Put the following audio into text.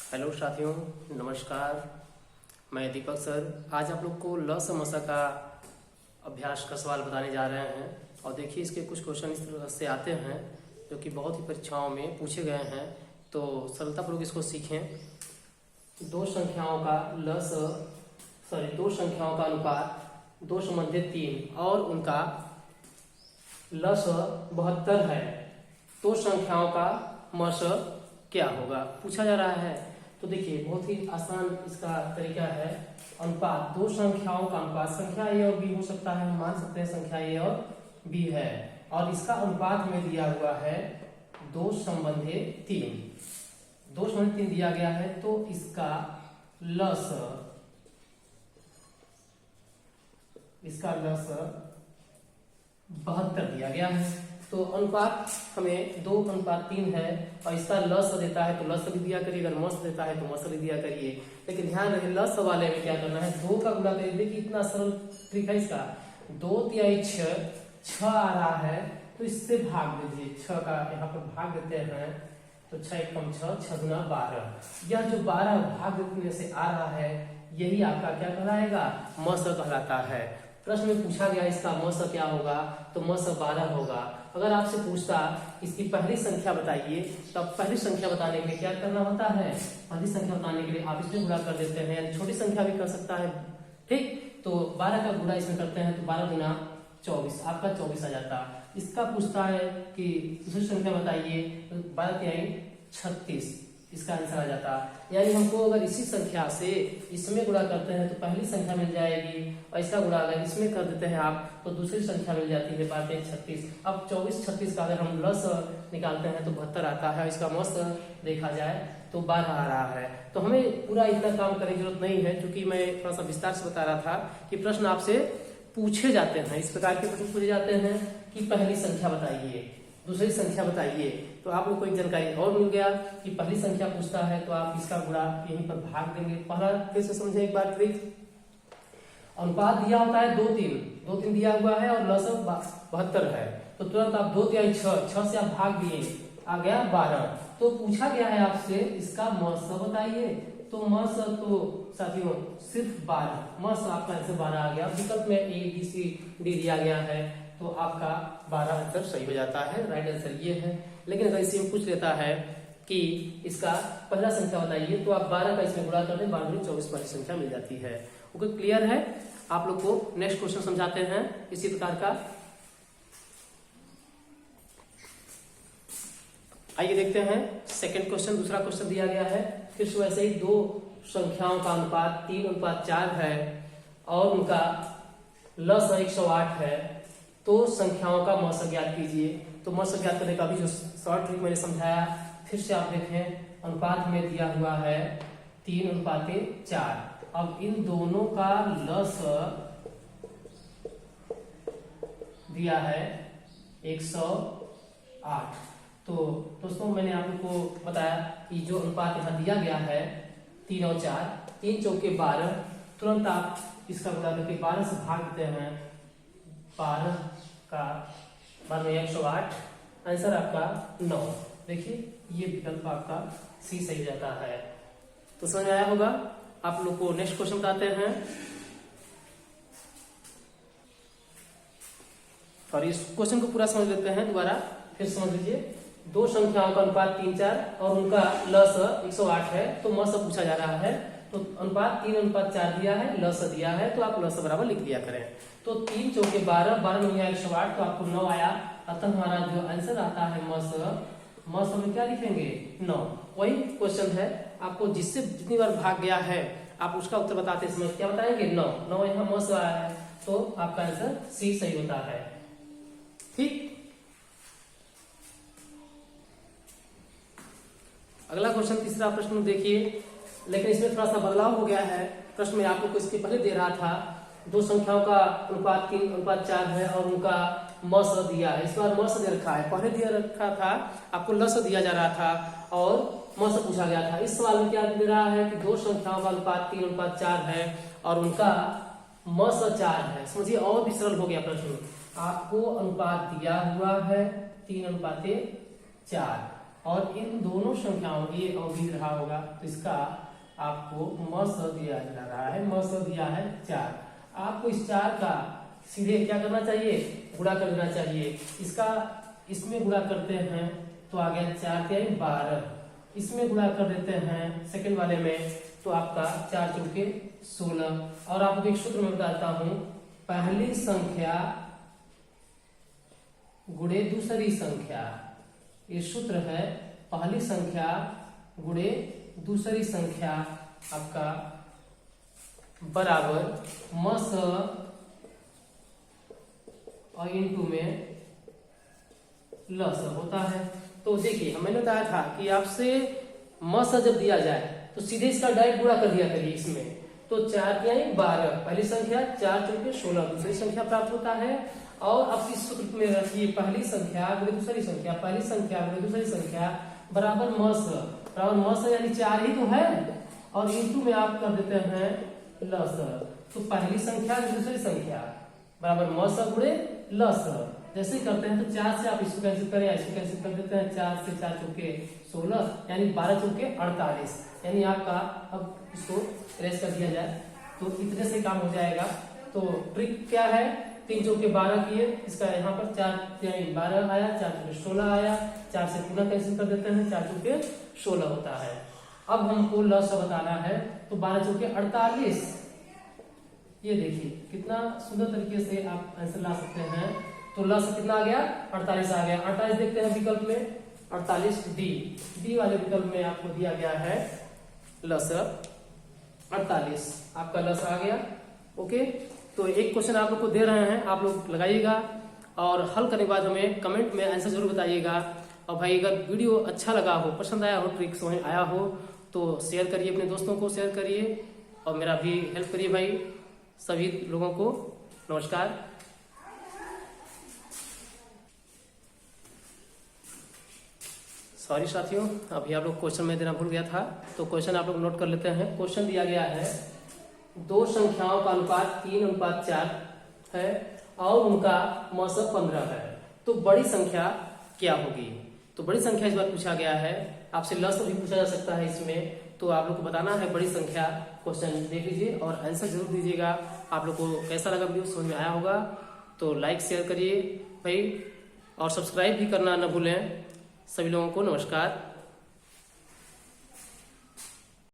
Hello साथियों, नमस्कार। मैं दीपक सर आज आप लोग को ल समस्या का अभ्यास का सवाल बताने जा रहे हैं। और देखिए, इसके कुछ क्वेश्चन इस तरह से आते हैं जो कि बहुत ही परीक्षाओं में पूछे गए हैं, तो सरलतापूर्वक इसको सीखें। दो संख्याओं का अनुपात 2:3 और उनका लस 72 है, तो संख्याओं का मस क्या होगा, पूछा जा रहा है। तो देखिए, बहुत ही आसान इसका तरीका है। अनुपात, दो संख्याओं का अनुपात, संख्या ए और बी हो सकता है, हम मान सकते हैं संख्या ए और बी है, और इसका अनुपात में दिया हुआ है 2:3। 2:3 दिया गया है, तो इसका लस 72 दिया गया है। तो अनुपात हमें 2:3 है, और इसका लस देता है तो लस भी दिया करिए, अगर मस देता है तो मस भी दिया करिए। लेकिन ध्यान रहे, लस वाले में क्या करना है, 2 का गुणा करिए। देखिए इतना सरल ट्रिक है इसका। 2 तिहाई 6 आ रहा है, तो इससे भाग दीजिए। 6 का यहाँ पर भाग देते हैं, तो 6 कम 6, 6 गुना 12। यह जो 12 भाग देने से आ रहा है, यही आपका क्या कहलाएगा, मस कहलाता है। प्रश्न में पूछा गया इसका मस क्या होगा, तो मस 12 होगा। अगर आपसे पूछता इसकी पहली संख्या बताइए, तो पहली संख्या बताने के लिए क्या करना होता है, पहली संख्या बताने के लिए आप इसमें गुणा कर देते हैं, यानी छोटी संख्या भी कर सकता है। ठीक, तो 12 का गुणा इसमें करते हैं, तो 12 गुना 24, आपका 24 आ जाता। इसका पूछता है कि दूसरी संख्या बताइए, तो 12 तिहाई 36, इसका आंसर आ जाता। यानी हमको अगर इसी संख्या से इसमें गुणा करते हैं तो पहली संख्या मिल जाएगी, और इसका गुणा अगर इसमें कर देते हैं आप, तो दूसरी संख्या मिल जाती है 12 36। अब 24 36 का अगर हम लस निकालते हैं तो 72 आता है, इसका मस देखा जाए तो 12 आ रहा है। तो हमें पूरा इतना काम करने की जरूरत नहीं है, क्योंकि मैं थोड़ा सा विस्तार से बता रहा था कि प्रश्न आपसे पूछे जाते हैं, इस प्रकार के प्रश्न पूछे जाते हैं कि पहली संख्या बताइए, दूसरी संख्या बताइए। तो आप लोग को एक जानकारी और मिल गया कि पहली संख्या पूछता है तो आप इसका गुणा यहीं पर भाग देंगे। पहला फिर से समझे एक बार ट्रिक। अनुपात दिया होता है 2:3 दिया हुआ है, और लस 72 है, तो तुरंत आप 2 तिहाई 6 से आप भाग दिए, आ गया 12। तो पूछा गया है आपसे इसका मस बताइए, तो मस तो साथियों सिर्फ 12, मस आपका आंसर 12 आ गया। विकल्प में ए बी सी डी दिया गया है, तो आपका 12 आंसर सही हो जाता है, राइट आंसर ये है। लेकिन अगर इसी में पूछ लेता है कि इसका पहला संख्या बताइए, तो आप 12 का इसमें गुणा कर दें, 12 24 वाली संख्या मिल जाती है। ओके, क्लियर है। आप लोग को नेक्स्ट क्वेश्चन समझाते हैं इसी प्रकार का। आइए देखते हैं सेकंड क्वेश्चन। दूसरा क्वेश्चन दिया गया है, फिर से वैसे ही दो संख्याओं का अनुपात 3:4 है, और उनका लस 108 है, तो संख्याओं का मस ज्ञात कीजिए। तो मस ज्ञात करने का भी जो शॉर्ट ट्रिक मैंने समझाया, फिर से आप देखें। अनुपात में दिया हुआ है 3:4। अब इन दोनों का लस दिया है 108। तो दोस्तों मैंने आप लोग को बताया कि जो अनुपात यहाँ दिया गया है 3 और 4, 3 चौके 12, तुरंत आप इसका गुणा करके 12 से भाग देते हैं, 12 का 108, आंसर आपका 9। देखिए ये विकल्प आपका सी सही जाता है। तो समझ में आया होगा। आप लोग को नेक्स्ट क्वेश्चन बताते हैं, और इस क्वेश्चन को पूरा समझ लेते हैं दोबारा, फिर समझ लीजिए। दो संख्याओं का अनुपात 3:4 और उनका लस 108 है, तो मस पूछा जा रहा है। तो अनुपात 3:4 दिया है, लस दिया है, तो आप लस बराबर लिख दिया करें। तो 3 चौके 12, 12 में 108, तो आपको 9 आया। अतः हमारा जो आंसर आता है मस में क्या लिखेंगे, 9। वही क्वेश्चन है, आपको जिससे जितनी बार भाग गया है आप उसका उत्तर बताते समय क्या बताएंगे, 9 यहाँ मस आया है, तो आपका आंसर सी सही होता है। ठीक, अगला क्वेश्चन तीसरा प्रश्न देखिए, लेकिन इसमें थोड़ा सा बदलाव हो गया है। प्रश्न में आप लोग को इसके पहले दे रहा था दो संख्याओं का अनुपात 3:4 है और उनका मस दिया है। इस बार मस दे रखा है, पहले दिया रखा था आपको लस दिया जा रहा था और मस पूछा गया था। इस सवाल में क्या दे रहा है कि दो संख्याओं का अनुपात 3:4 है और उनका मस 4 है। समझिए और भी सरल हो गया प्रश्न। आपको अनुपात दिया हुआ है 3:4 और इन दोनों संख्याओं ये अवधि रहा होगा, तो इसका आपको मस दिया जा रहा है, मस दिया है 4। आपको इस 4 का सीधे क्या करना चाहिए, गुणा कर देना चाहिए। इसका इसमें गुणा करते हैं तो आ गया 4 के 12, इसमें गुणा कर देते हैं सेकंड वाले में तो आपका 4 चौके 16। और आपको एक सूत्र में बताता हूं, पहली संख्या गुणे दूसरी संख्या, ये सूत्र है पहली संख्या गुणे दूसरी संख्या आपका बराबर मस और इंटू में लस होता है। तो देखिए मैंने बताया था कि आपसे मस जब दिया जाए तो सीधे इसका डायरेक्ट गुणा कर दिया करिए इसमें। तो 4 के 12 पहली संख्या, 4 चौके 16 दूसरी संख्या प्राप्त होता है। और अब इस सूत्र में रखिए पहली संख्या गुणे दूसरी संख्या, पहली संख्या गुणे दूसरी संख्या बराबर मस यानी 4 ही तो है, और इंटू में आप कर देते हैं लस। तो पहली संख्या दूसरी संख्या बराबर मस गुणे लस। जैसे करते हैं तो 4 से आप इसको कैंसिल करें, इसको कैंसिल कर देते हैं, 4 से 4 चौके 16 यानी 12 चौके 48, यानी आपका अब इसको इरेज कर दिया जाए तो इतने से काम हो जाएगा। तो ट्रिक क्या है, 3 चौके 12 किए, इसका यहाँ पर 4 यानी 12 आया, 4 चौके 16 आया, 4 से पुनः कैंसिल कर देते हैं, 4 चौके 16 होता है। अब हमको लस बताना है तो 12 चौके 48, ये देखिए कितना सुंदर तरीके से आप आंसर ला सकते हैं। तो लस कितना आ गया, 48 आ गया। 48 देखते हैं विकल्प में, 48 डी वाले विकल्प में आपको दिया गया है लस 48, आपका लस आ गया। ओके, तो एक क्वेश्चन आप लोग को दे रहे हैं, आप लोग लगाइएगा और हल करने के बाद हमें कमेंट में आंसर जरूर बताइएगा। और भाई अगर वीडियो अच्छा लगा हो, पसंद आया हो, ट्रिक समझ आया हो तो शेयर करिए, अपने दोस्तों को शेयर करिए और मेरा भी हेल्प करिए भाई। सभी लोगों को नमस्कार। सॉरी साथियों, अभी आप लोग क्वेश्चन में देना भूल गया था, तो क्वेश्चन आप लोग नोट कर लेते हैं। क्वेश्चन दिया गया है 2 संख्याओं का अनुपात 3:4 है और उनका मस 15 है, तो बड़ी संख्या क्या होगी। तो बड़ी संख्या इस बार पूछा गया है, आपसे लस भी पूछा जा सकता है इसमें, तो आप लोग को बताना है बड़ी संख्या। क्वेश्चन देख लीजिए और आंसर जरूर दीजिएगा। आप लोग को कैसा लगा वीडियो, समझ में आया होगा तो लाइक शेयर करिए भाई, और सब्सक्राइब भी करना न भूलें। सभी लोगों को नमस्कार।